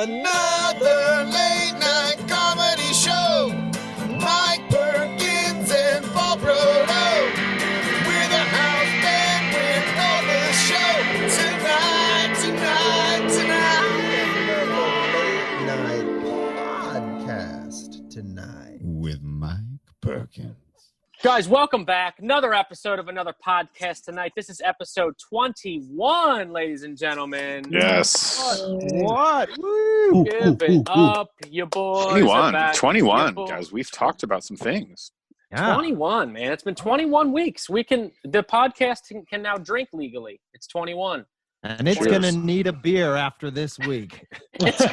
Another late night comedy show. Mike Perkins and Paul Brodo. We're the house band with all the show. Tonight. Another late night podcast tonight. With Mike Perkins. Guys, welcome back. Another episode of another podcast tonight. This is episode 21, ladies and gentlemen. Yes. What? Woo. Give it up, you boys. 21, guys. We've talked about some things. Yeah. 21, man. It's been 21 weeks. The podcast can now drink legally. It's 21. And it's going to need a beer after this week. It's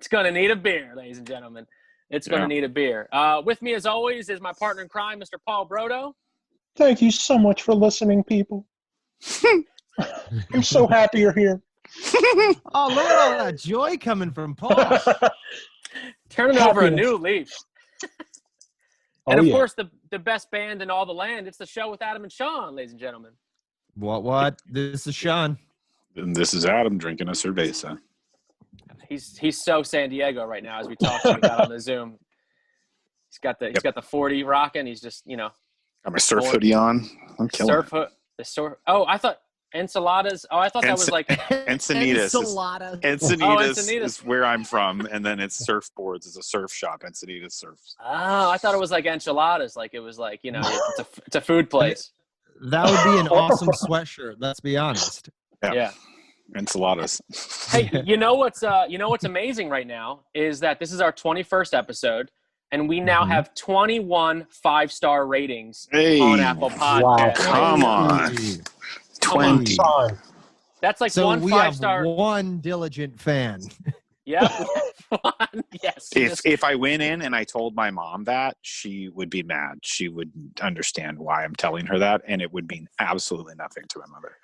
going to need a beer, ladies and gentlemen. It's going to need a beer. With me, as always, is my partner in crime, Mr. Paul Brodo. Thank you so much for listening, people. I'm so happy you're here. Oh, look at all that joy coming from Paul. Turning over a new leaf. And, of course, the best band in all the land. It's the show with Adam and Sean, ladies and gentlemen. What? This is Sean. And this is Adam drinking a cerveza. He's so San Diego right now as we talk to him on the Zoom. He's got the 40 rocking. He's just, got my surf hoodie on. I'm killing it. I thought enchiladas. Oh, I thought that was like Encinitas. Encinitas is where I'm from, and then it's surfboards. It's a surf shop. Encinitas Surfs. Oh, I thought it was like enchiladas. Like it was like, it's a food place. That would be an awesome sweatshirt. Let's be honest. Yeah. Enchiladas. Hey, you know what's amazing right now is that this is our 21st episode, and we now have 21 5-star ratings on Apple Podcasts. Wow. Come on. 20. That's like so one we 5-star. have one diligent fan. Yeah. Yes. If I went in and I told my mom that, she would be mad. She would understand why I'm telling her that, and it would mean absolutely nothing to my mother.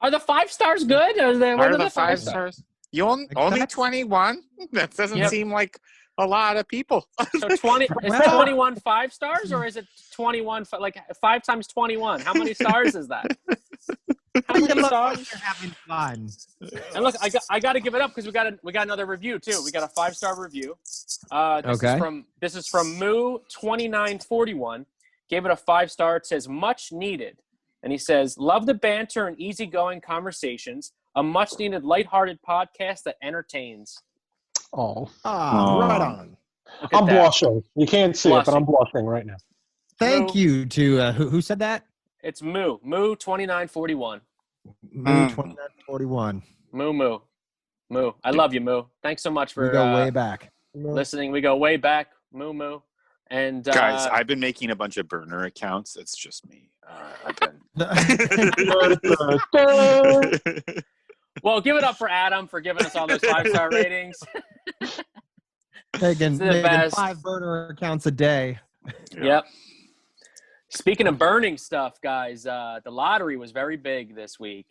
Are the 5 stars good? Are the 5 stars? You only 21? That doesn't seem like a lot of people. So 20 is 21 5 stars, or is it 21 like 5 times 21? How many stars is that? How many stars? You're having fun. And look, I got to give it up because we got another review too. We got a 5-star review. This is from Moo2941. Gave it a 5-star. It says much needed, and he says love the banter and easygoing conversations. A much needed, lighthearted podcast that entertains. Oh, right on. I'm blushing. You can't see it, but I'm blushing right now. Thank you to who said that? It's Moo2941. Moo2941. Moo. I love you, Moo. Thanks so much for we go way back. Listening. We go way back. Moo. And guys, I've been making a bunch of burner accounts. It's just me. I've been. Well, give it up for Adam for giving us all those 5-star ratings. Making 5 burner accounts a day. Yep. Speaking of burning stuff, guys, the lottery was very big this week.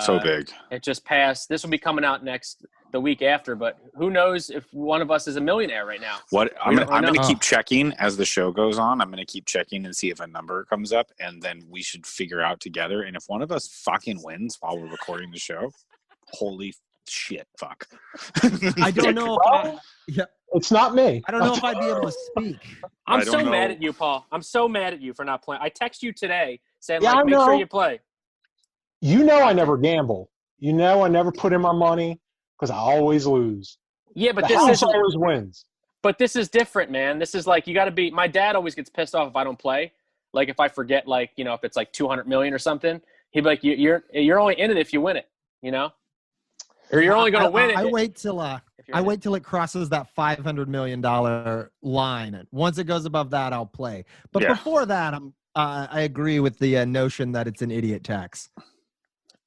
So big. It just passed. This will be coming out the week after, but who knows if one of us is a millionaire right now. I'm going to keep checking as the show goes on. I'm going to keep checking and see if a number comes up, and then we should figure out together. And if one of us fucking wins while we're recording the show, holy shit, fuck. I don't know. It's not me. I don't know if I'd be able to speak. I'm so mad at you, Paul. I'm so mad at you for not playing. I text you today saying, make sure you play. You know I never gamble. You know I never put in my money because I always lose. Yeah, but the house always wins. But this is different, man. This is like you got to be. My dad always gets pissed off if I don't play. Like if I forget, if it's like 200 million or something, he'd be like, "You're only in it if you win it," or you're only going to win it. I wait till it crosses that $500 million line. Once it goes above that, I'll play. But before that, I agree with the notion that it's an idiot tax.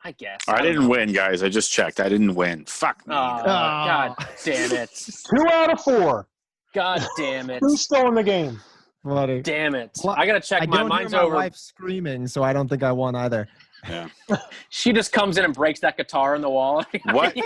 I guess. I didn't win, guys. I just checked. I didn't win. Fuck me. God damn it. 2 out of 4. God damn it. Who's still in the game? Buddy. Damn it. Well, I got to check. Mine's my over. Wife screaming, so I don't think I won either. Yeah. She just comes in and breaks that guitar on the wall. What?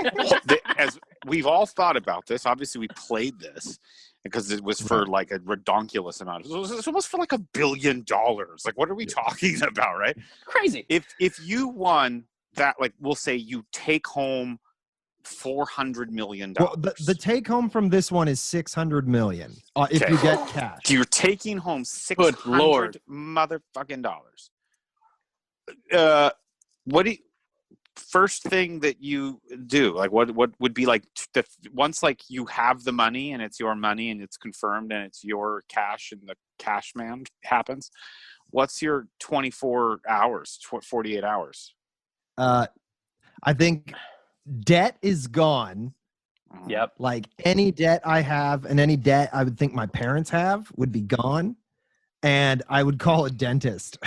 As we've all thought about this, obviously we played this because it was for like a redonkulous amount. It was almost for like $1 billion. Like, what are we talking about, right? Crazy. If you won that, like, we'll say you take home $400 million. Well, the take home from this one is $600 million if you get cash. You're taking home $600 motherfucking dollars. What do you, first thing that you do? Like, what would be like once like you have the money and it's your money and it's confirmed and it's your cash and the cash man happens? What's your 24 hours, 48 hours? I think debt is gone. Yep. Like any debt I have and any debt I would think my parents have would be gone. And I would call a dentist.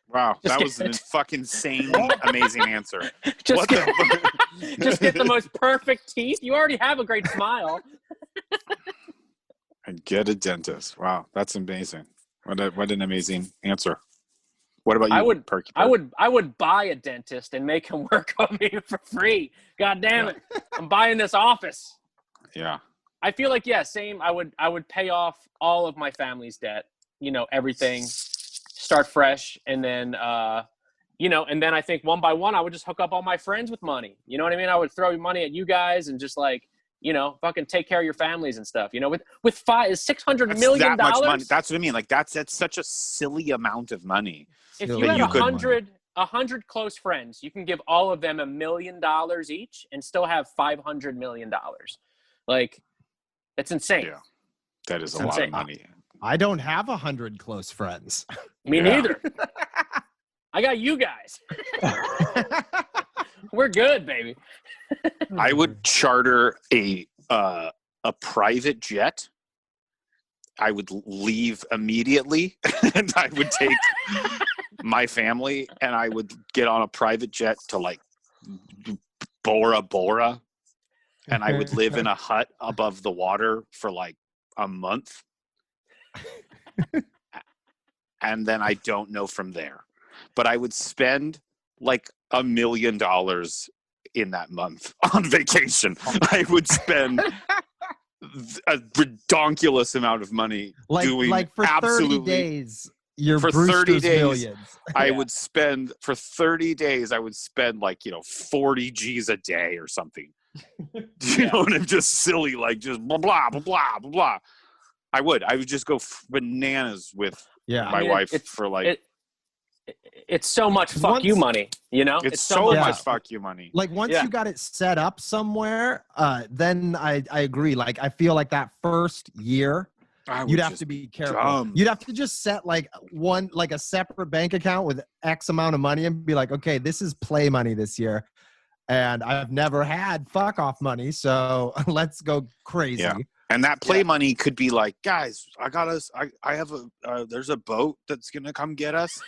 Wow, that was a fucking insanely amazing answer. Just get the most perfect teeth. You already have a great smile. And get a dentist. Wow, that's amazing. What an amazing answer. What about you? I would buy a dentist and make him work on me for free. God damn it. I'm buying this office. Yeah. I feel like, same. I would pay off all of my family's debt, everything, start fresh. And then, and then I think one by one, I would just hook up all my friends with money. You know what I mean? I would throw money at you guys and just like, fucking take care of your families and stuff, with $600 million. That much money. That's what I mean. Like that's such a silly amount of money. If you have 100 close friends, you can give all of them $1 million each and still have $500 million. Like, it's insane. Yeah, that is a lot of money. I don't have 100 close friends. Me neither. I got you guys. We're good, baby. I would charter a private jet. I would leave immediately, and I would take my family, and I would get on a private jet to like Bora Bora, and I would live in a hut above the water for like a month. And then I don't know from there. But I would spend like $1 million in that month on vacation. I would spend a redonkulous amount of money doing for 30 days. For 30 days, millions. I would spend for 30 days. I would spend like 40 G's a day or something. You know, and I'm just silly, like just blah blah blah blah blah blah. I would just go bananas with my wife for like. It's so much fuck you money, It's so much fuck you money. Like once you got it set up somewhere, then I agree. Like I feel like that first year. You'd have to be careful. Dumb. You'd have to just set like a separate bank account with X amount of money and be like, okay, this is play money this year. And I've never had fuck off money. So let's go crazy. Yeah. And that play money could be like, guys, I have there's a boat that's going to come get us.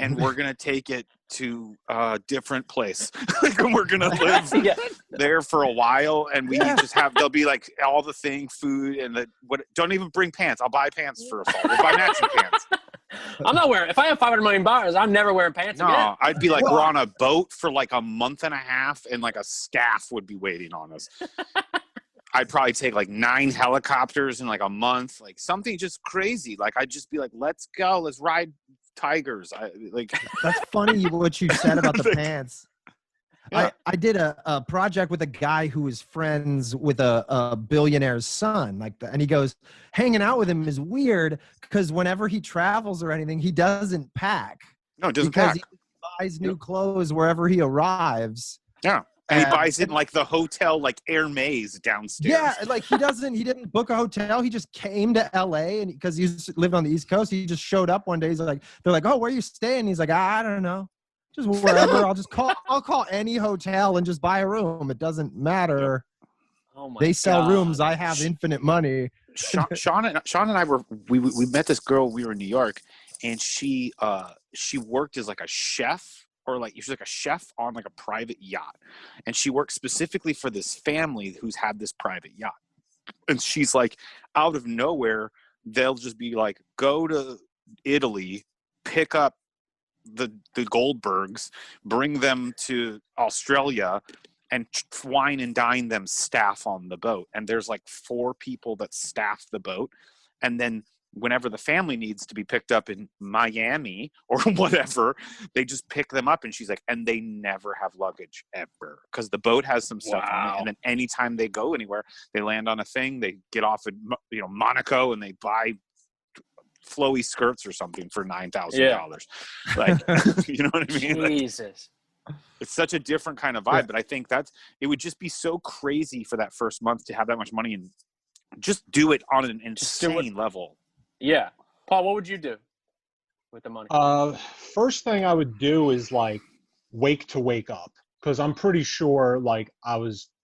And we're going to take it to a different place. And we're going to live there for a while. And we just there'll be like all the food and don't even bring pants. I'll buy pants for us all. We'll buy matching pants. I'm not wearing, if I have $500 million, I'm never wearing pants again. No, I'd be like, we're on a boat for like a month and a half and like a staff would be waiting on us. I'd probably take like 9 helicopters in like a month, like something just crazy. Like I'd just be like, let's go, let's ride tigers. That's funny what you said about the pants. Yeah. I did a project with a guy who was friends with a billionaire's son, and he goes, hanging out with him is weird because whenever he travels or anything, he doesn't pack. No, it doesn't pack. He buys new clothes wherever he arrives. Yeah. And he buys it in like the hotel, like Air Maze downstairs. Yeah, like he didn't book a hotel. He just came to LA and because he lived on the East Coast, he just showed up one day. He's like, they're like, oh, where are you staying? He's like, I don't know. Just wherever. I'll call any hotel and just buy a room. It doesn't matter. Oh my! They sell rooms. I have infinite money. Sean and I we met this girl. We were in New York, and she worked as like a chef. Or like she's like a chef on like a private yacht, and she works specifically for this family who's had this private yacht. And she's like, out of nowhere, they'll just be like, go to Italy, pick up the Goldbergs, bring them to Australia, and wine and dine them staff on the boat. And there's like 4 people that staff the boat, and then whenever the family needs to be picked up in Miami or whatever, they just pick them up. And she's like, and they never have luggage ever, because the boat has some stuff on it. And then anytime they go anywhere, they land on a thing, they get off in Monaco, and they buy flowy skirts or something for $9,000. Like, you know what I mean? Jesus. It's such a different kind of vibe, but I think it would just be so crazy for that first month to have that much money and just do it on an insane level. Yeah. Paul, what would you do with the money? First thing I would do is like wake up, because I'm pretty sure like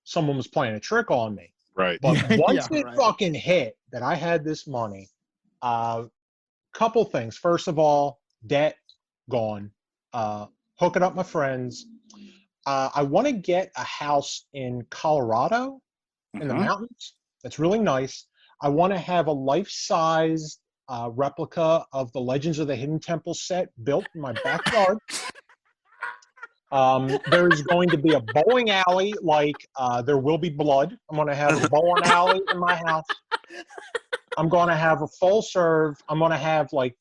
someone was playing a trick on me. Right. But once it fucking hit that I had this money, couple things. First of all, debt gone. Hooking up my friends. I want to get a house in Colorado in the mountains. That's really nice. I want to have a life-size replica of the Legends of the Hidden Temple set built in my backyard. There's going to be a bowling alley like There Will Be Blood. I'm going to have a bowling alley in my house. I'm going to have a full serve. I'm going to have like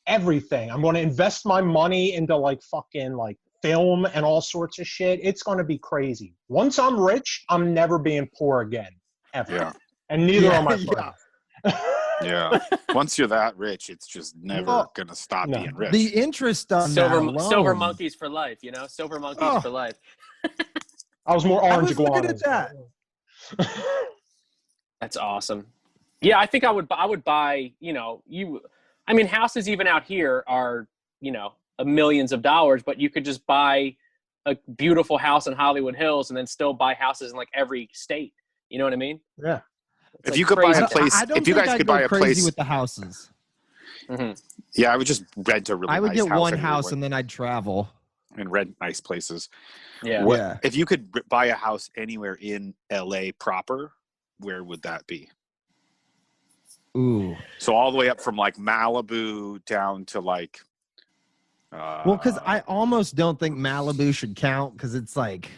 everything. I'm going to invest my money into like fucking like film and all sorts of shit. It's going to be crazy. Once I'm rich, I'm never being poor again, ever. Yeah. And neither are my friends. Yeah. Once you're that rich, it's just never going to stop being rich. The interest on silver monkeys for life, silver monkeys for life. I was more orange iguanas. That. That's awesome. Yeah, I think I would buy, houses even out here are, millions of dollars, but you could just buy a beautiful house in Hollywood Hills and then still buy houses in like every state. You know what I mean? Yeah. If you could buy a place, if you guys could buy a place with the houses. Mm-hmm. Yeah, I would just rent a really nice house. I would get one house and then I'd travel. And rent nice places. Yeah. If you could buy a house anywhere in LA proper, where would that be? Ooh. So all the way up from like Malibu down to like. Well, because I almost don't think Malibu should count, because it's like,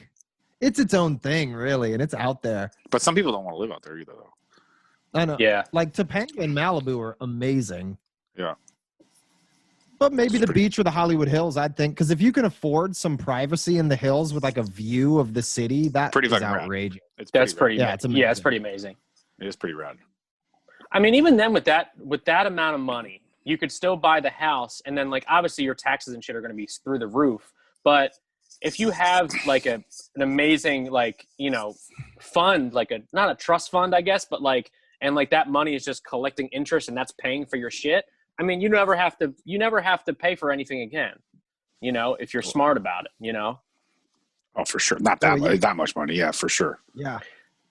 it's its own thing, really, and it's out there. But some people don't want to live out there either, though. I know. Yeah. Like Topanga and Malibu are amazing. Yeah. But maybe the beach or the Hollywood Hills, I'd think, because if you can afford some privacy in the hills with like a view of the city, that's pretty is outrageous. That's pretty. Yeah, it's amazing. Yeah, it's pretty amazing. It is pretty rad. I mean, even then, with that amount of money, you could still buy the house, and then like obviously your taxes and shit are going to be through the roof. But if you have like an amazing fund, like not a trust fund, I guess, but like, and like that money is just collecting interest and that's paying for your shit. I mean, you never have to pay for anything again, if you're smart about it, Oh, for sure. Not that much money. Yeah, for sure. Yeah.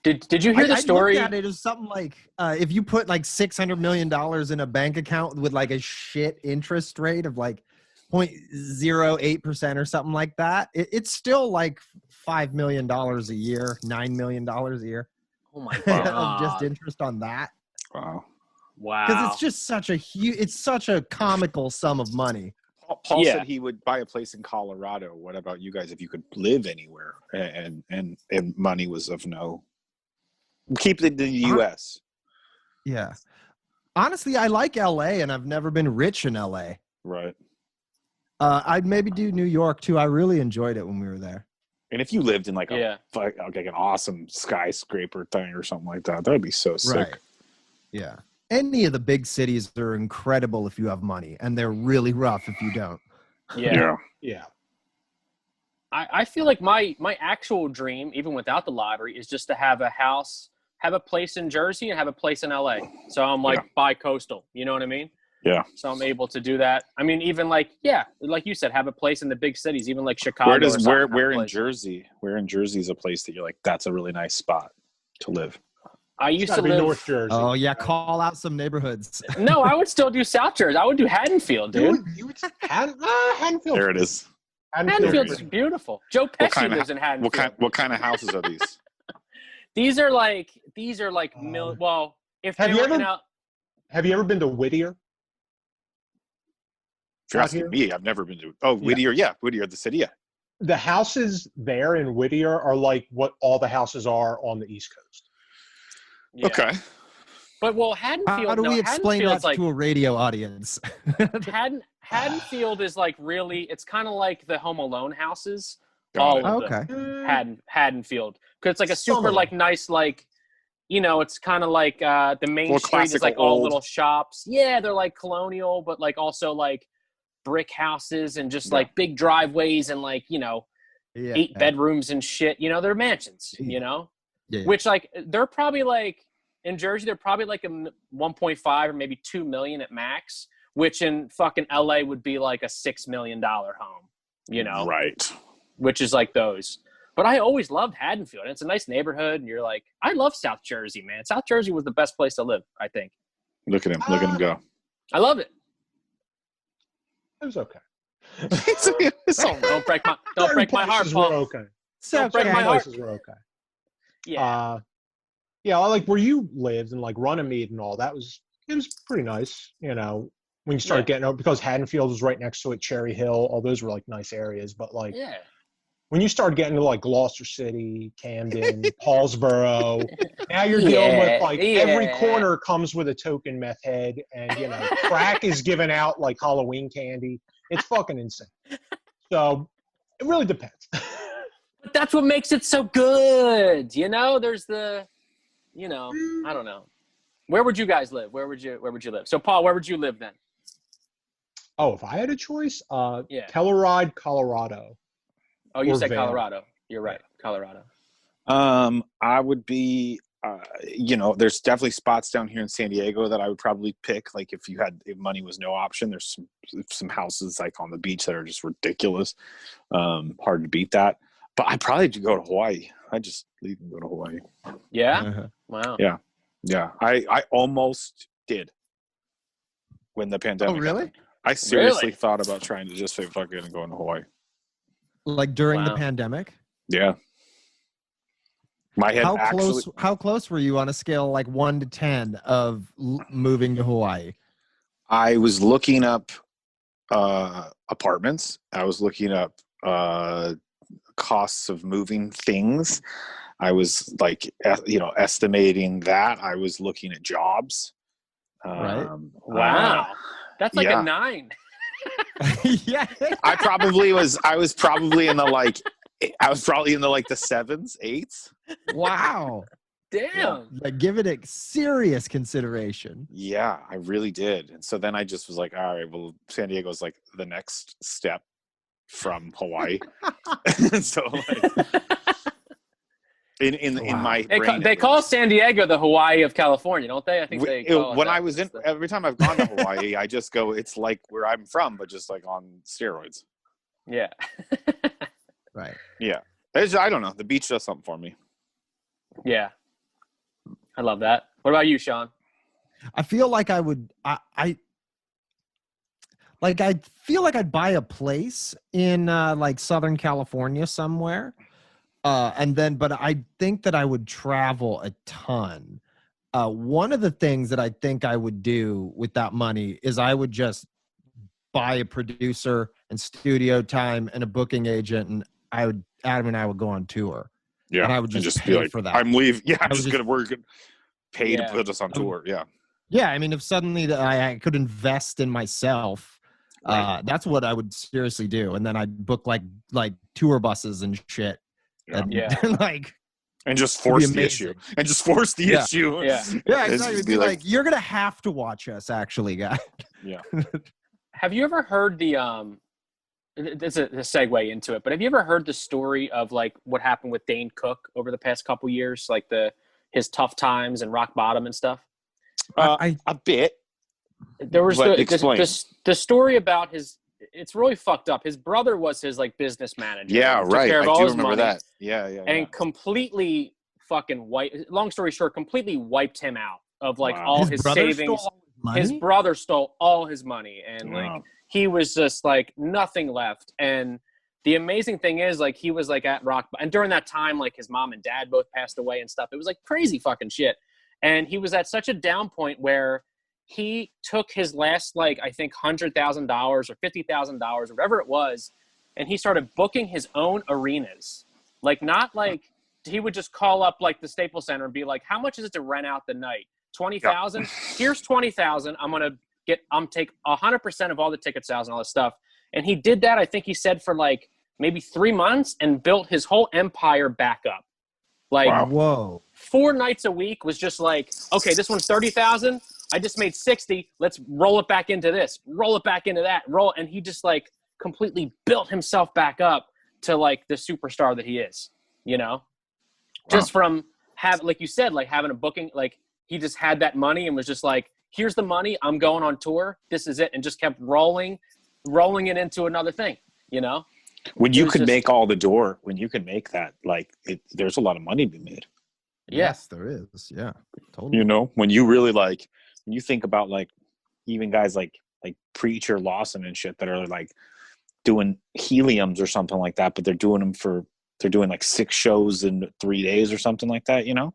Did you hear the story? I looked at it as something like if you put like $600 million in a bank account with like a shit interest rate of like 0.08% or something like that, it's still like $5 million a year, $9 million a year. Oh my god! Of just interest on that. Wow. Because it's just it's such a comical sum of money. Paul said he would buy a place in Colorado. What about you guys? If you could live anywhere and money was of no. Keep it in the U.S. Yeah. Honestly, I like L.A. and I've never been rich in L.A. Right. I'd maybe do New York too. I really enjoyed it when we were there. And if you lived in like an awesome skyscraper thing or something like that, that'd be so sick. Right. Yeah. Any of the big cities are incredible if you have money, and they're really rough if you don't. Yeah. Yeah. I feel like my actual dream, even without the lottery, is just to have a house, have a place in Jersey, and have a place in LA. So I'm like bi-coastal. You know what I mean? Yeah. So I'm able to do that. I mean, even like you said, have a place in the big cities, even like Chicago. Where in Jersey? Where in Jersey is a place that you're like, that's a really nice spot to live? I used to live North Jersey. Oh yeah, call out some neighborhoods. No, I would still do South Jersey. I would do Haddonfield, dude. Haddonfield. There it is. Haddonfield's beautiful. Joe Pesci lives in Haddonfield. What kind of houses are these? These are like well, if have they you were ever have you ever been to Whittier? If you're asking me, I've never been to. Whittier, Whittier, the city, yeah. The houses there in Whittier are like what all the houses are on the East Coast. Yeah. Okay. But Haddonfield. How do we explain that like, to a radio audience? Haddonfield is like really. It's kind of like the Home Alone houses. Got All of them. Haddonfield, because it's like a super like nice like. It's kind of like the main street is like all little shops. Yeah, they're like colonial, but like also like brick houses and just like big driveways and like 8 bedrooms and shit. They're mansions. Which like they're probably like in Jersey they're probably like a 1.5 or maybe 2 million at max, which in fucking LA would be like a $6 million home. Right. Which is like those. But I always loved Haddonfield. And it's a nice neighborhood. And you're like, I love South Jersey, man. South Jersey was the best place to live, I think. Look at him. Look at him go. I love it. It was okay. Don't break my heart, Paul. Okay. Don't break my heart. Places were okay. Yeah. Like where you lived and like Runnymede and all that it was pretty nice. When you started getting out, because Haddonfield was right next to it, Cherry Hill, all those were like nice areas. But like, when you start getting to like Gloucester City, Camden, Paulsboro, now you're dealing with like every corner comes with a token meth head, and crack is given out like Halloween candy. It's fucking insane. So it really depends. But that's what makes it so good. There's the, I don't know. Where would you guys live? Where would you live? So Paul, where would you live then? Oh, if I had a choice, Telluride, Colorado. Oh, you said Colorado. You're right, Colorado. I would be, there's definitely spots down here in San Diego that I would probably pick. Like if money was no option, there's some houses like on the beach that are just ridiculous. Hard to beat that. But I'd probably go to Hawaii. I'd just leave and go to Hawaii. Yeah? Wow. Yeah. I almost did when the pandemic. Oh, really? happened. I seriously thought about trying to just say fuck it and going to Hawaii. Like during the pandemic? Yeah. My head how close were you on a scale like 1 to 10 of moving to Hawaii? I was looking up apartments. I was looking up costs of moving things. I was like, estimating that. I was looking at jobs. Right. Wow. That's like a 9. Yeah. I was probably in the like the 7s, 8s. Wow. Damn. Like, give it a serious consideration. Yeah, I really did. And so then I just was like, all right, well, San Diego's like the next step from Hawaii. So like in my brain, they call San Diego the Hawaii of California, don't they? I think they call when I was in every time I've gone to Hawaii, I just go, it's like where I'm from, but just like on steroids. Yeah. Right. Yeah. I don't know. The beach does something for me. Yeah. I love that. What about you, Sean? I feel like I would I feel like I'd buy a place in like Southern California somewhere. But I think that I would travel a ton. One of the things that I think I would do with that money is I would just buy a producer and studio time and a booking agent, and Adam and I would go on tour. Yeah, and I would just pay be like, for that. I'm leaving. Yeah, we're gonna pay to put us on tour. Yeah. Yeah, I mean, if suddenly I could invest in myself, that's what I would seriously do, and then I'd book like tour buses and shit. Yeah. And just force the issue. And just force the issue. Yeah. Yeah, exactly. Be like, you're gonna have to watch us, actually, guys. Yeah. Have you ever heard the there's a segue into it, but have you ever heard the story of like what happened with Dane Cook over the past couple years, like his tough times and rock bottom and stuff? A bit. There was the story about it's really fucked up. His brother was his like business manager. Yeah, right. I do remember that. Yeah. And completely fucking long story short, completely wiped him out of like all his savings. His brother stole all his money, and like he was just like nothing left. And the amazing thing is, like, he was like at rock, and during that time, like his mom and dad both passed away and stuff. It was like crazy fucking shit. And he was at such a down point where he took his last, like, I think $100,000 or $50,000 or whatever it was, and he started booking his own arenas. Like, not like he would just call up like the Staples Center and be like, how much is it to rent out the night? 20,000. Here's 20,000. I'm take 100% of all the ticket sales and all this stuff. And he did that. I think he said for like maybe 3 months and built his whole empire back up. Like, whoa, 4 nights a week was just like, okay, this one's 30,000. I just made 60. Let's roll it back into this, roll it back into that, and he just like completely built himself back up to like the superstar that he is, you know, just from like you said, like having a booking, like he just had that money and was just like, here's the money. I'm going on tour. This is it. And just kept rolling it into another thing, you know? When you could make all the door, when you can make that, like there's a lot of money to be made. Yes, there is. Yeah, totally. You know, when you really like, when you think about like even guys like Preacher Lawson and shit that are like doing heliums or something like that, but they're doing like 6 shows in 3 days or something like that, you know?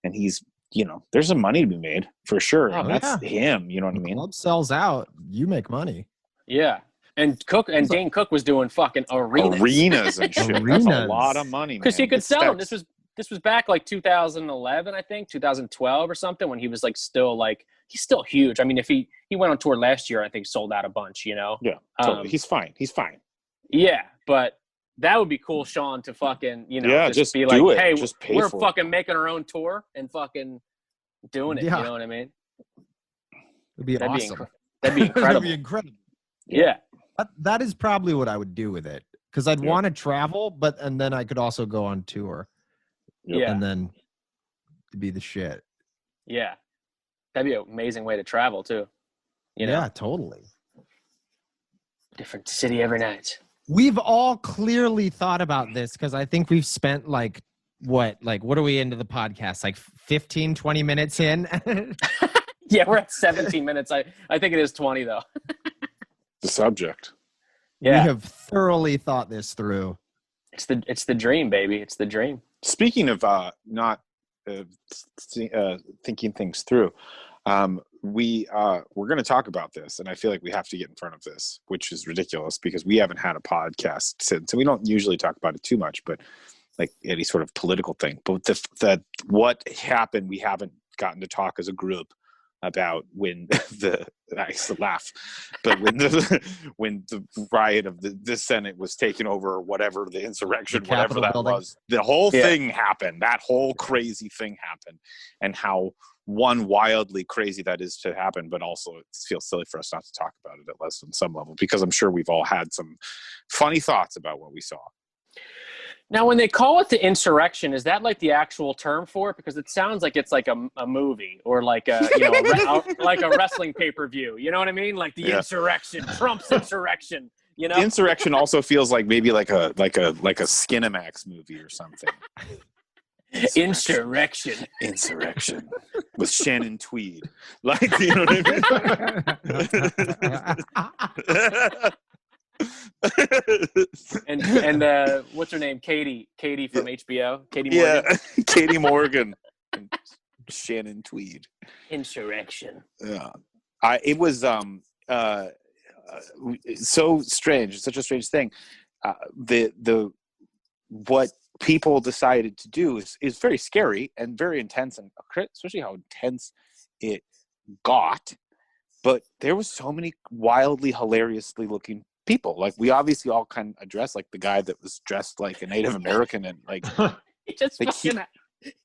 And he's, you know, there's some money to be made for sure. Oh, and that's him, you know what I mean? Club sells out, you make money. Yeah. And Dane Cook was doing fucking arenas and shit. That's a lot of money, because he could sell them. This was back like 2011, I think, 2012 or something, when he was like still like, he's still huge. I mean, if he went on tour last year, I think sold out a bunch, you know? Yeah, totally. He's fine. Yeah, but that would be cool, Sean, to fucking, you know, just be like, hey, we're fucking making our own tour and fucking doing it. You know what I mean? It'd be awesome. That'd be incredible. That'd be incredible. Yeah. That is probably what I would do with it, because I'd want to travel, and then I could also go on tour. Yeah. And then be the shit. Yeah. That'd be an amazing way to travel too. You know? Yeah, totally. Different city every night. We've all clearly thought about this, because I think we've spent like what are we into the podcast? Like 15, 20 minutes in? Yeah, we're at 17 minutes. I think it is 20 though. The subject. Yeah. We have thoroughly thought this through. It's the dream, baby. It's the dream. Speaking of not thinking things through, we're going to talk about this, and I feel like we have to get in front of this, which is ridiculous because we haven't had a podcast since, and we don't usually talk about it too much, but like any sort of political thing. But what happened, we haven't gotten to talk as a group about when I used to laugh, but when the riot of the Senate was taken over, or whatever, the insurrection, whatever that was, the whole thing happened. That whole crazy thing happened, and how wildly crazy that is to happen, but also it feels silly for us not to talk about it at least on some level, because I'm sure we've all had some funny thoughts about what we saw. Now, when they call it the insurrection, is that like the actual term for it? Because it sounds like it's like a movie, or like a like a wrestling pay-per-view. You know what I mean? Like the insurrection, Trump's insurrection. You know, the insurrection also feels like maybe like a Skinamax movie or something. Insurrection with Shannon Tweed, like, you know what I mean? and what's her name? Katie from HBO. Katie Morgan. Yeah, Katie Morgan. And Shannon Tweed. Insurrection. Yeah, it was so strange. It's such a strange thing. What people decided to do is very scary and very intense, and especially how intense it got. But there was so many wildly, hilariously looking people. Like, we obviously all kind of addressed, like the guy that was dressed like a Native American, and like he just like fucking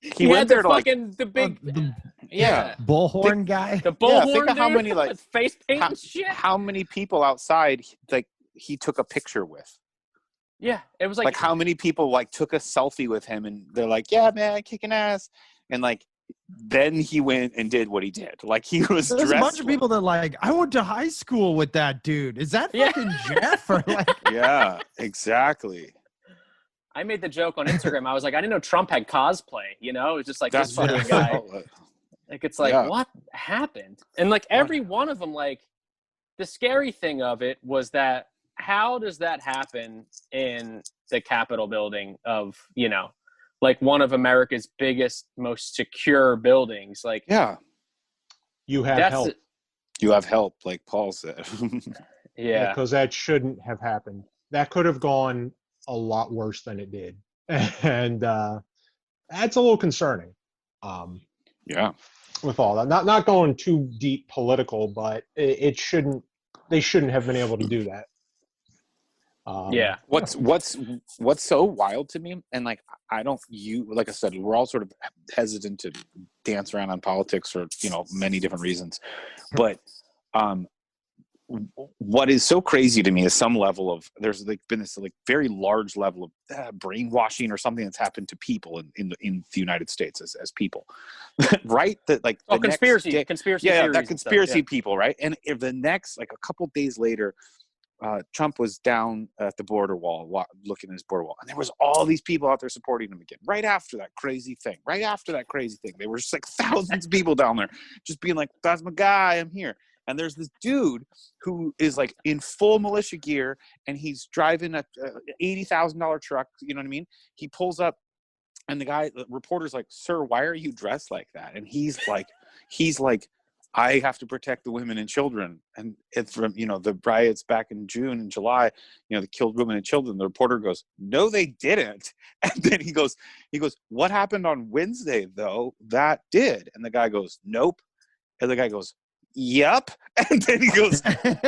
he went there to fucking like the big bullhorn guy. The bullhorn. Think of how many with face paint and shit. How many people outside like he took a picture with? Yeah, it was like how many people like took a selfie with him, and they're like, "Yeah, man, kicking ass," and like then he went and did what he did. Like, he was There's dressed a bunch of people that like, I went to high school with that dude. Is that fucking Jeff? Or like, yeah, exactly. I made the joke on Instagram. I was like, I didn't know Trump had cosplay. You know, it was just like this fucking guy. Like, it's like, what happened? And like every one of them, like the scary thing of it was that how does that happen in the Capitol building of, you know, like one of America's biggest, most secure buildings? Like, you have help. You have help, like Paul said. Yeah, because that shouldn't have happened. That could have gone a lot worse than it did, and that's a little concerning. Yeah. with all that. Not going too deep political, but it shouldn't. They shouldn't have been able to do that. Yeah. What's so wild to me, and like like I said, we're all sort of hesitant to dance around on politics for many different reasons, but what is so crazy to me is some level of there's like been this like very large level of brainwashing or something that's happened to people in the United States as people, right? That like conspiracy theories that conspiracy stuff, people, right? And if the next like a couple days later, Trump was down at the border wall, looking at his border wall, and there was all these people out there supporting him again. Right after that crazy thing, there were just like thousands of people down there, just being like, "That's my guy, I'm here." And there's this dude who is like in full militia gear, and he's driving a $80,000 truck. You know what I mean? He pulls up, and the reporter's like, "Sir, why are you dressed like that?" And he's like, I have to protect the women and children. And it's from, the riots back in June and July, they killed women and children. The reporter goes, "No, they didn't." And then he goes, "What happened on Wednesday though? That did." And the guy goes, "Nope." And the guy goes, "Yep." And then he goes,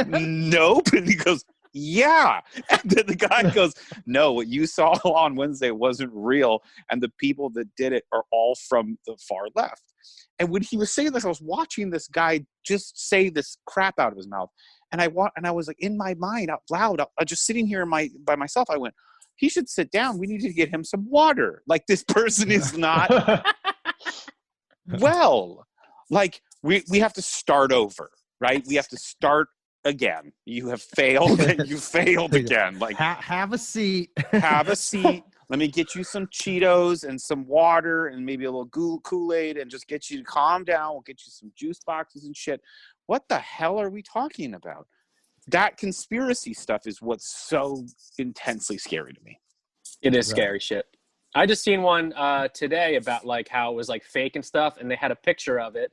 "Nope." And he goes, "Yeah." And then the guy goes, "No, what you saw on Wednesday wasn't real. And the people that did it are all from the far left." And when he was saying this, I was watching this guy just say this crap out of his mouth. And I was like, in my mind, out loud, just sitting here by myself, I went, he should sit down. We need to get him some water. Like, this person is not well. Like, we have to start over, right? We have to start again. You have failed and you failed again. Like, have a seat. Have a seat. Let me get you some Cheetos and some water and maybe a little Kool-Aid and just get you to calm down. We'll get you some juice boxes and shit. What the hell are we talking about? That conspiracy stuff is what's so intensely scary to me. It is scary shit. I just seen one today about like how it was like fake and stuff, and they had a picture of it.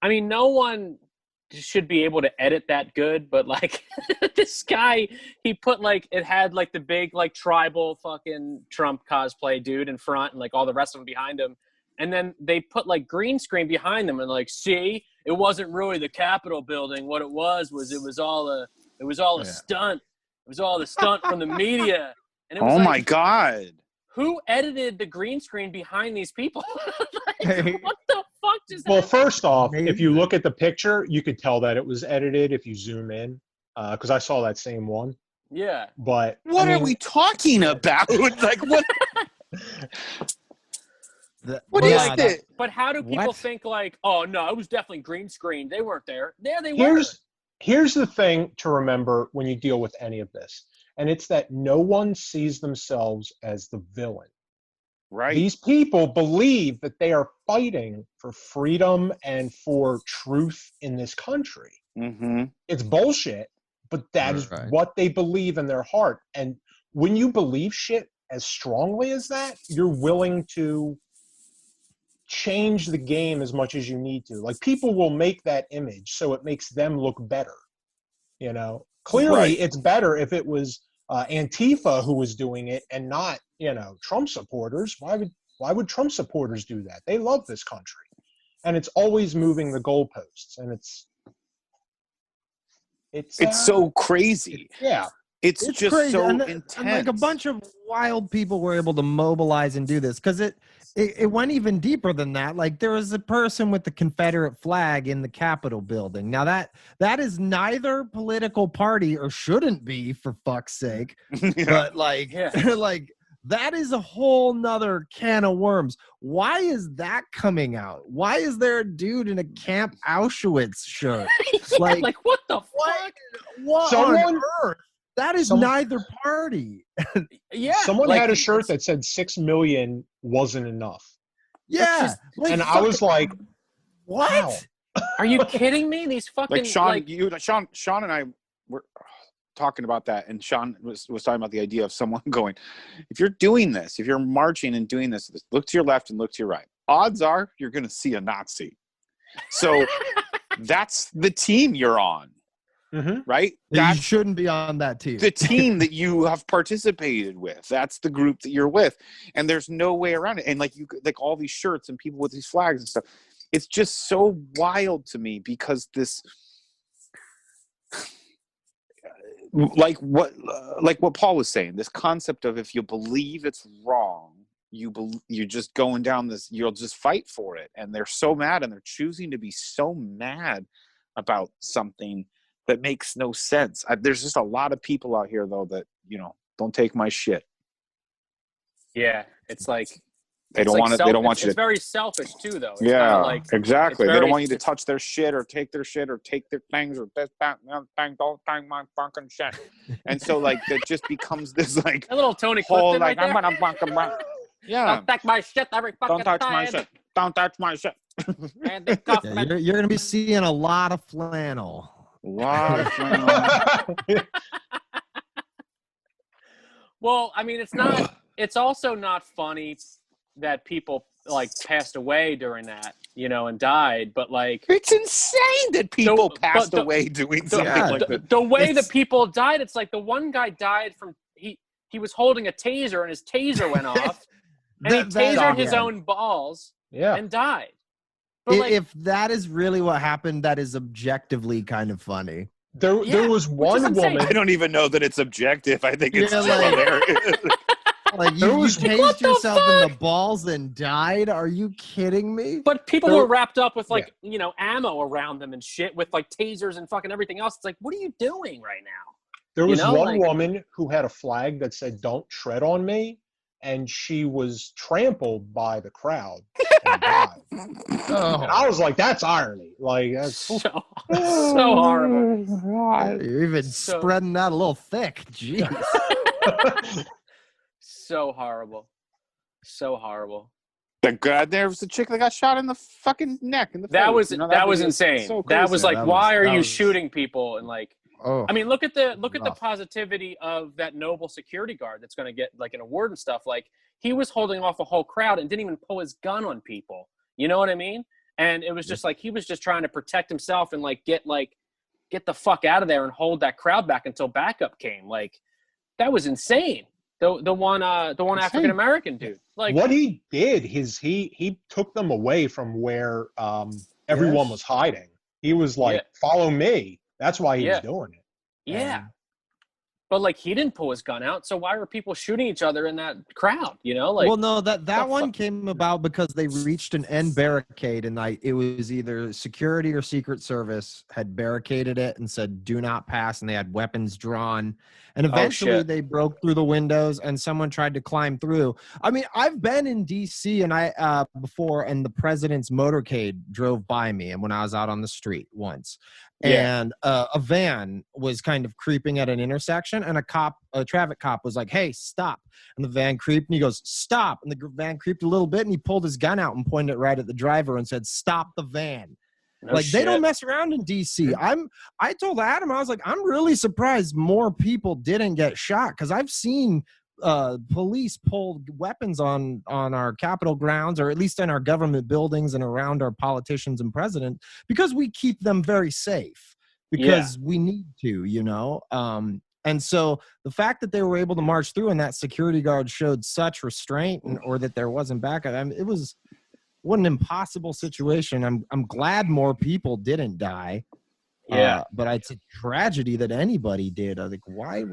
I mean, no one should be able to edit that good, but like this guy, he put like, it had like the big like tribal fucking Trump cosplay dude in front and like all the rest of them behind him, and then they put like green screen behind them and like, see, it wasn't really the Capitol building. What it was it was all a stunt. It was all the stunt from the media. And it was my God, who edited the green screen behind these people? Like, what the fuck just happened? Well, first off, if you look at the picture, you could tell that it was edited if you zoom in, because I saw that same one. Yeah. But what are we talking about? Like, what? What is this? But how do people think like, oh no, it was definitely green screen? They weren't there. There they were. Here's the thing to remember when you deal with any of this, and it's that no one sees themselves as the villain. Right. These people believe that they are fighting for freedom and for truth in this country. Mm-hmm. It's bullshit, but that is what they believe in their heart. And when you believe shit as strongly as that, you're willing to change the game as much as you need to. Like, people will make that image so it makes them look better. Clearly it's better if it was Antifa who was doing it and not, Trump supporters. Why would Trump supporters do that? They love this country. And it's always moving the goalposts, and it's so crazy. It's just crazy. so And intense. like a bunch of wild people were able to mobilize and do this because it went even deeper than that. Like, there was a person with the Confederate flag in the Capitol building. Now that is neither political party, or shouldn't be, for fuck's sake. But like, like, that is a whole nother can of worms. Why is that coming out? Why is there a dude in a Camp Auschwitz shirt? Like what the fuck? What on earth? That is neither party. Someone had a shirt that said 6 million wasn't enough. Yeah. And I was like, what? Wow. Are you kidding me? These fucking like Sean and I were talking about that, and Sean was talking about the idea of someone going, if you're doing this, if you're marching and doing this, look to your left and look to your right. Odds are you're going to see a Nazi. So that's the team you're on. Mm-hmm. Right? You shouldn't be on that team. The team that you have participated with. That's the group that you're with. And there's no way around it. And like all these shirts and people with these flags and stuff. it's just so wild to me because this, like what Paul was saying, this concept of if you believe it's wrong, you're just going down this, you'll just fight for it. And they're so mad, and they're choosing to be so mad about something that makes no sense. There's just a lot of people out here though that, don't take my shit. Yeah, it's like they don't want it. They don't want you to. It's very selfish too, though. It's yeah, like, exactly. They don't want you to touch their shit or take their shit or take their things or this, that, thing. Don't take my fucking shit. And so like that just becomes this like a little Tony whole Clifton like right I'm gonna yeah. Don't touch my shit every fucking Don't touch time. my shit. Don't touch my shit. And they cuff yeah, you're gonna be seeing a lot of flannel. A lot of flannel. Well, I mean, it's also not funny that people like passed away during that, and died, but like it's insane that people passed away doing something like that. The way that people died, it's like the one guy died from he was holding a taser and his taser went off and he tasered his own balls and died. But if that is really what happened, that is objectively kind of funny. There was one woman. I don't even know that it's objective. I think it's hilarious. Like you tased yourself in the balls and died? Are you kidding me? But people were wrapped up with like ammo around them and shit with like tasers and fucking everything else. It's like, what are you doing right now? There was one woman who had a flag that said "Don't tread on me," and she was trampled by the crowd and died. And I was like, "That's irony." Like that's so horrible. You're even spreading that a little thick. Jeez. So horrible. So horrible. Thank God there was a chick that got shot in the fucking neck. In the that face. was that was insane. So that was like, why are you shooting people? And like, I mean, look at the positivity of that noble security guard that's going to get like an award and stuff. Like he was holding off a whole crowd and didn't even pull his gun on people. You know what I mean? And it was just like he was just trying to protect himself and like get the fuck out of there and hold that crowd back until backup came. Like that was insane. The one African American dude. Like what he did, he took them away from where everyone was hiding. He was like, "Follow me." That's why he was doing it. Yeah. But like he didn't pull his gun out, so why were people shooting each other in that crowd? Like, well, no, that one came about because they reached an end barricade, and it was either security or Secret Service had barricaded it and said "Do not pass," and they had weapons drawn. And eventually they broke through the windows, and someone tried to climb through. I mean, I've been in D.C. and before, and the president's motorcade drove by me, and when I was out on the street once. And a van was kind of creeping at an intersection, and a traffic cop was like, "Hey, stop!" And the van creeped, and he goes, "Stop!" And the van creeped a little bit, and he pulled his gun out and pointed it right at the driver and said, "Stop the van." They don't mess around in DC. I told Adam, I was like, I'm really surprised more people didn't get shot, because I've seen police pull weapons on our Capitol grounds, or at least in our government buildings and around our politicians and president, because we keep them very safe, because we need to, and so the fact that they were able to march through and that security guard showed such restraint, or that there wasn't backup, I mean, what an impossible situation. I'm glad more people didn't die. But it's a tragedy that anybody did. I think, why?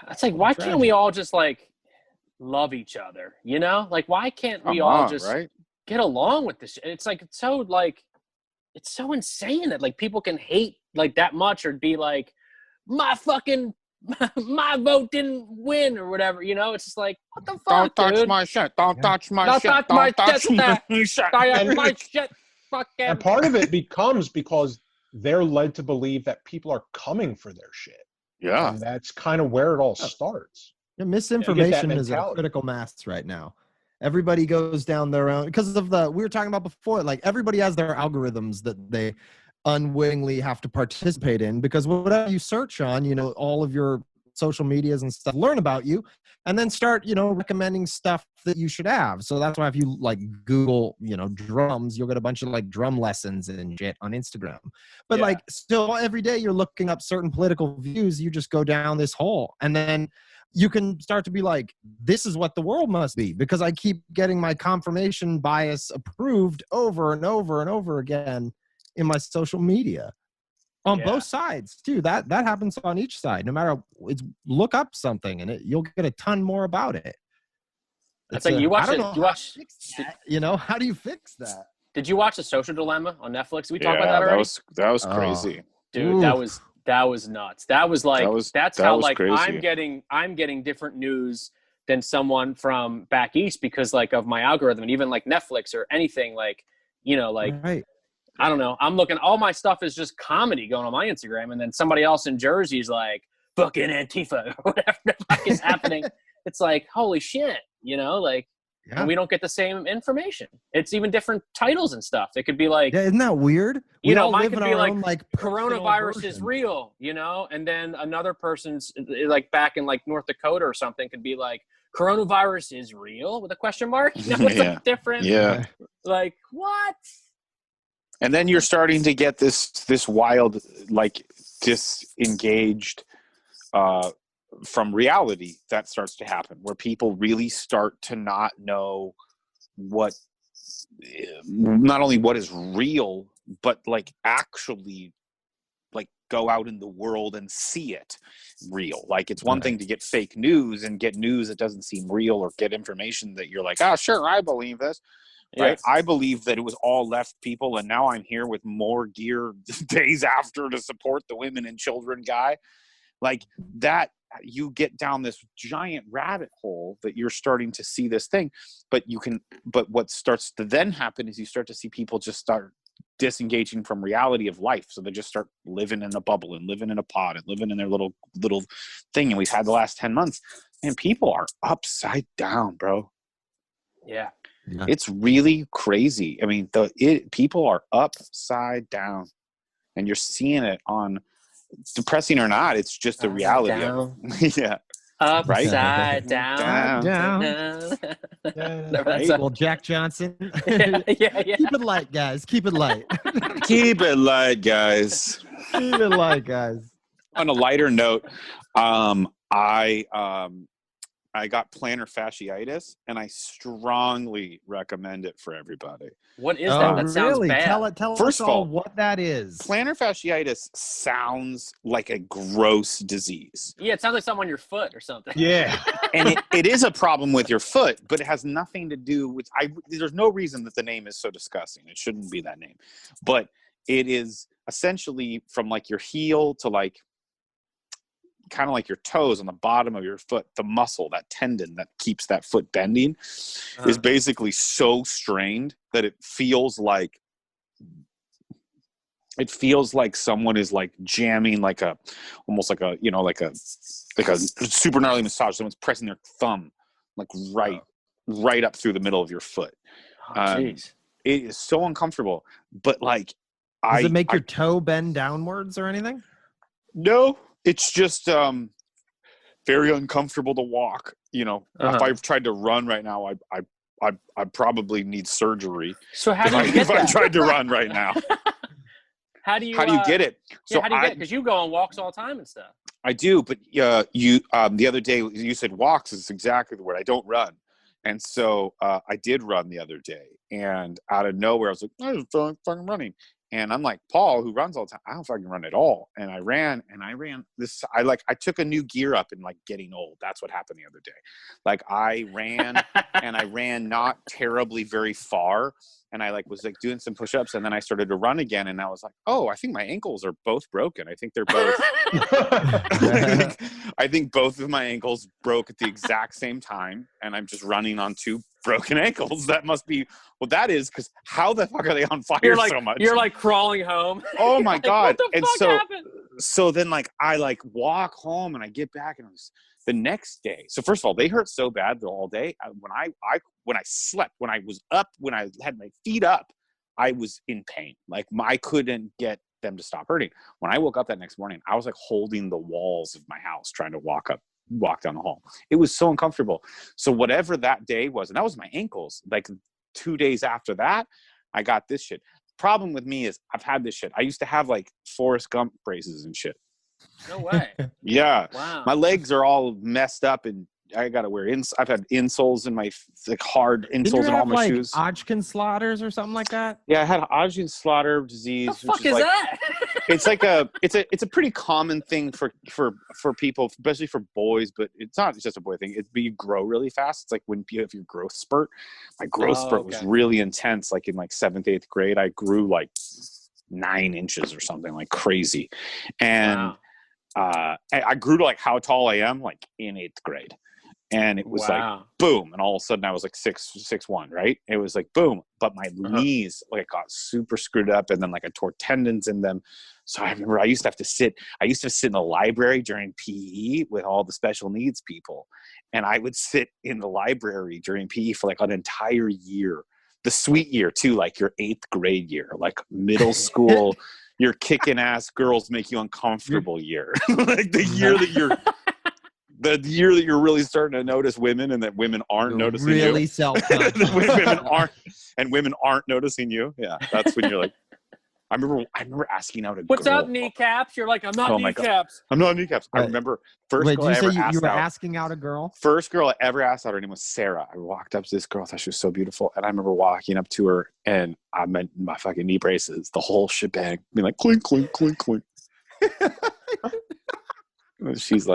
It's like, why can't we all just like love each other? Like, why can't we all just get along with this? It's like, it's so insane that like people can hate like that much, or be like, my vote didn't win, or whatever. It's just like, what the fuck, Don't touch dude? my shit. Don't touch my shit. Don't touch my shit. Fucking. And part of it becomes because they're led to believe that people are coming for their shit. Yeah. And that's kind of where it all starts. Yeah, misinformation is a critical mass right now. Everybody goes down their own, because of we were talking about before, like everybody has their algorithms that they unwittingly have to participate in, because whatever you search on, all of your social medias and stuff learn about you, and then start, recommending stuff that you should have. So that's why if you like Google, drums, you'll get a bunch of like drum lessons and shit on Instagram. But like still every day you're looking up certain political views, you just go down this hole. And then you can start to be like, this is what the world must be, because I keep getting my confirmation bias approved over and over and over again in my social media on both sides too. That happens on each side. No matter, it's look up something and you'll get a ton more about it. It's like you watch it. You know, how do you fix that? Did you watch The Social Dilemma on Netflix? We talked about that already. That was crazy, dude. Oof. That was nuts. That was like that's how like crazy. I'm getting different news than someone from back east because like of my algorithm, and even like Netflix or anything like, you know, like right. I don't know. I'm looking, all my stuff is just comedy going on my Instagram, and then somebody else in Jersey is like fucking Antifa or whatever the fuck is happening. It's like, holy shit, you know, like. Yeah. And we don't get the same information. It's even different titles and stuff. It could be like, isn't that weird? You know, mine could be like coronavirus is real, you know, and then another person's like back in like North Dakota or something could be like coronavirus is real with a question mark. You know, it's like different. Yeah. Like what? And then you're starting to get this wild, like disengaged from reality that starts to happen, where people really start to not know not only what is real, but like actually like go out in the world and see it real. Like it's one thing to get fake news and get news that doesn't seem real, or get information that you're like, oh, sure, I believe this. Right. I believe that it was all left people, and now I'm here with more gear days after to support the women and children guy. Like that, you get down this giant rabbit hole that you're starting to see this thing, but what starts to then happen is you start to see people just start disengaging from reality of life. So they just start living in a bubble and living in a pod and living in their little thing. And we've had the last 10 months, and people are upside down, bro. Yeah. It's really crazy. I mean, people are upside down, and you're seeing it on, depressing or not, it's just the reality of it. Yeah. Upside down. Right? Well, Jack Johnson. Yeah. Keep it light, guys. Keep it light. Keep it light, guys. Keep it light, guys. On a lighter note, I got plantar fasciitis, and I strongly recommend it for everybody. What is that? That sounds really bad. Tell First us of all, what that is. Plantar fasciitis sounds like a gross disease. Yeah, it sounds like something on your foot or something. Yeah. And it is a problem with your foot, but it has nothing to do with, there's no reason that the name is so disgusting. It shouldn't be that name. But it is essentially from like your heel to like, kind of like your toes on the bottom of your foot, the muscle, that tendon that keeps that foot bending is basically so strained that it feels like someone is like jamming almost like a super gnarly massage. Someone's pressing their thumb like right up through the middle of your foot. Jeez. It is so uncomfortable, but like, does it make your toe bend downwards or anything? No. It's just very uncomfortable to walk. You know, if I've tried to run right now, I probably need surgery. So how do you get that? If I tried to run right now, how do you get it? So how do you get it? Because you go on walks all the time and stuff. I do, but you the other day you said walks is exactly the word. I don't run, and so I did run the other day, and out of nowhere I was like, I was fucking running. And I'm like, Paul, who runs all the time, I don't fucking run at all. And I ran this. I took a new gear up in like getting old. That's what happened the other day. Like I ran and I ran not terribly very far. And I like was like doing some push-ups, and then I started to run again. And I was like, oh, I think my ankles are both broken. I think they're both. I think both of my ankles broke at the exact same time, and I'm just running on two broken ankles. That must be what that is, because how the fuck are they on fire so much? You're like crawling home. Oh my god! What the fuck happened? So then like I like walk home and I get back, and it was the next day. So first of all, they hurt so bad all day. When I slept, when I was up, when I had my feet up, I was in pain. Like I couldn't get them to stop hurting. When I woke up that next morning, I was like holding the walls of my house trying to walk down the hall. It was so uncomfortable. So whatever that day was, and that was my ankles. Like 2 days after that, I got this shit. Problem with me is I've had this shit. I used to have like Forrest Gump braces and shit. No way. Yeah. Wow. My legs are all messed up, and I gotta wear I've had insoles in my hard insoles in all my shoes. Hodgkin slaughters or something like that? Yeah, I had Hodgkin slaughter disease. The fuck is that? It's a pretty common thing for people, especially for boys, but it's not just a boy thing. But you grow really fast. It's like when you have your growth spurt. My growth spurt was really intense. Like in 7th, 8th grade, I grew 9 inches or something, like crazy. And I grew to how tall I am, in 8th grade. And it was boom, and all of a sudden I was 6'1", right? It was boom, but my knees got super screwed up, and then I tore tendons in them. So I remember I used to sit in the library during PE with all the special needs people, and I would sit in the library during PE for an entire year, the sweet year too, your 8th grade year, middle school. Your kicking ass girls make you uncomfortable year, the year that you're. The year that you're really starting to notice women, and that women aren't noticing you. Really self-conscious. women aren't noticing you. Yeah, that's when you're I remember asking out a What's girl. up, kneecaps? You're I'm not kneecaps. I'm not kneecaps. I remember first girl I ever asked you were out. asking out a girl? First girl I ever asked out, her name was Sarah. I walked up to this girl, I thought she was so beautiful, and I remember walking up to her, and I meant my fucking knee braces, the whole shebang, being clink, clink, clink, clink. She's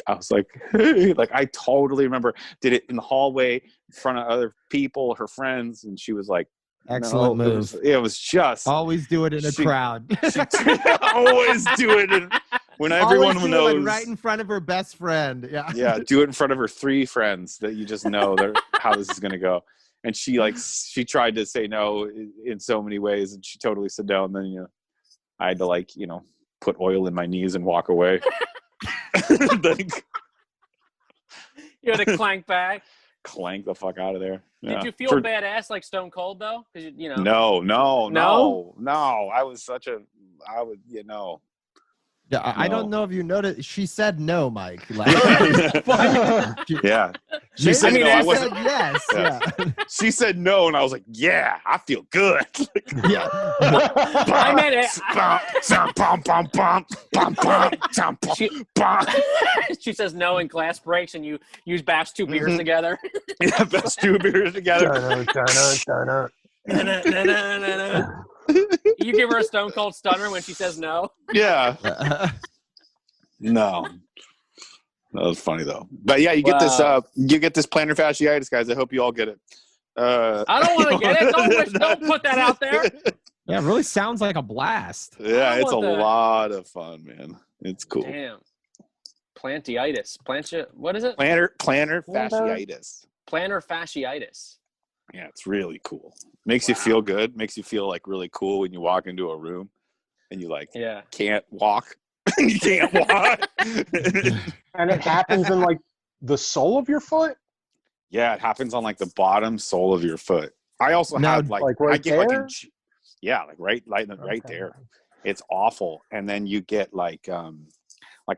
I was hey, I totally remember, did it in the hallway in front of other people, her friends, and she was excellent move. It was just always do it in a crowd. Always do it when everyone knows, right in front of her best friend. Yeah, do it in front of her 3 friends that you just know how this is gonna go. And she she tried to say no in so many ways, and she totally said no, and then I had to put oil in my knees and walk away. You had to clank back. Clank the fuck out of there. Yeah. Did you feel badass like Stone Cold though? Because No. I was Yeah, I don't know if you noticed. She said no, Mike. Yeah. She said no. I wasn't. Said yes. Yeah. She said no, and I was yeah, I feel good. Yeah. I meant it. She says no in class breaks, and you bash 2 beers together. Yeah, bash 2 beers together. You give her a Stone Cold Stunner when she says no. Yeah. No. That was funny though. But yeah, you get this plantar fasciitis, guys. I hope you all get it. I don't want to get it. Don't put that out there. Yeah, it really sounds like a blast. Yeah, it's a lot of fun, man. It's cool. Damn. Plantitis. What is it? Plantar fasciitis. Plantar fasciitis. Yeah, it's really cool. Makes you feel good. Makes you feel really cool when you walk into a room and you can't walk. You can't walk. And it happens in the sole of your foot? Yeah, it happens on the bottom sole of your foot. I also have right I get there? right there. It's awful. And then you get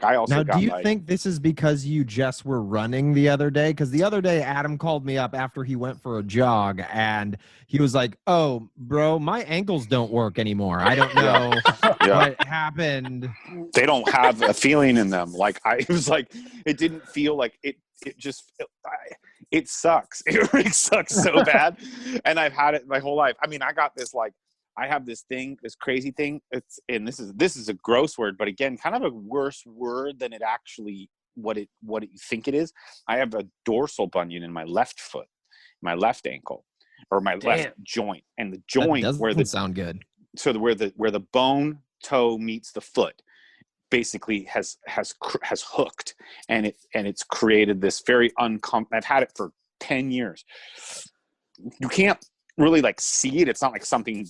I also now, got do you think this is because you just were running the other day? Because the other day, Adam called me up after he went for a jog, and he was like, "Oh, bro, my ankles don't work anymore. I don't know what happened." They don't have a feeling in them. It was it didn't feel like it. It sucks. It really sucks so bad. And I've had it my whole life. I mean, I got this I have this crazy thing. This is a gross word, but again, kind of a worse word than it actually what you think it is. I have a dorsal bunion in my left foot, my left ankle, or my left joint, and the joint doesn't sound good. So where the bone toe meets the foot, basically has hooked, and it's created this very uncomfortable. I've had it for 10 years. You can't really see it. It's not something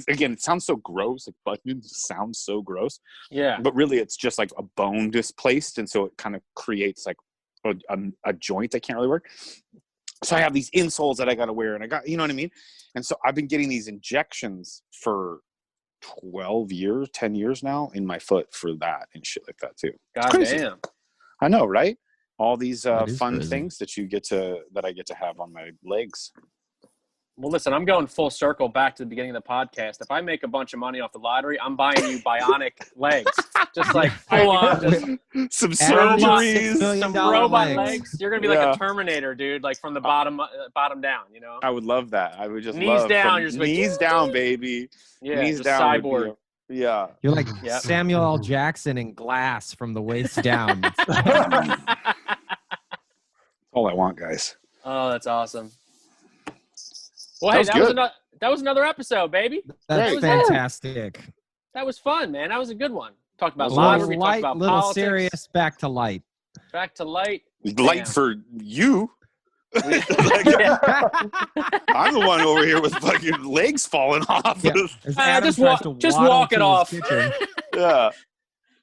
again, it sounds so gross. Bunions sound so gross. Yeah. But really it's just a bone displaced, and so it kind of creates a joint that can't really work. So I have these insoles that I got to wear, and I got, you know what I mean? And so I've been getting these injections for 10 years now in my foot for that and shit like that too. God damn. I know, right? All these fun crazy. things that I get to have on my legs. Well, listen, I'm going full circle back to the beginning of the podcast. If I make a bunch of money off the lottery, I'm buying you bionic legs. Just like full on, just some robot, surgeries. some robot legs. You're going to be like a Terminator, dude, like from the bottom down, you know? I would love that. I would just knees love down. You're just knees down, baby. Yeah, knees just down. cyborg. Yeah. You're like Samuel L. Jackson in Glass from the waist down. That's all I want, guys. Oh, that's awesome. Well, hey, that was another episode, baby. That's fantastic. That was fun, man. That was a good one. Talked about light, lottery, talked about little politics. serious, back to light. Back to light. Light for you. I'm the one over here with fucking legs falling off. Yeah. Just walk it off. Yeah.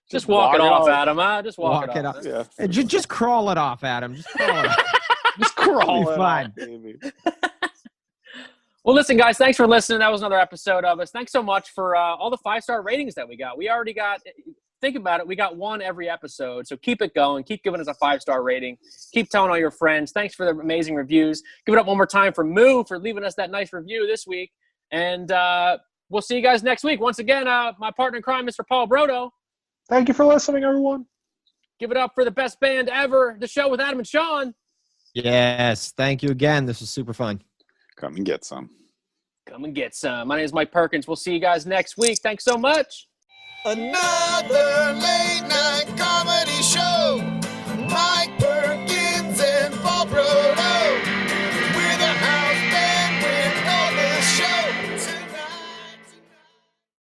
Just walk it off, Adam. Just walk it off. Yeah. Just crawl it off, Adam. Just crawl it off. Just crawl it fine. off, baby. Well, listen, guys, thanks for listening. That was another episode of us. Thanks so much for all the 5-star ratings that we got. We already got, think about it, we got one every episode. So keep it going. Keep giving us a 5-star rating. Keep telling all your friends. Thanks for the amazing reviews. Give it up one more time for Moo for leaving us that nice review this week. And we'll see you guys next week. Once again, my partner in crime, Mr. Paul Brodo. Thank you for listening, everyone. Give it up for the best band ever, the show with Adam and Sean. Yes, thank you again. This was super fun. Come and get some. Come and get some. My name is Mike Perkins. We'll see you guys next week. Thanks so much. Another late night.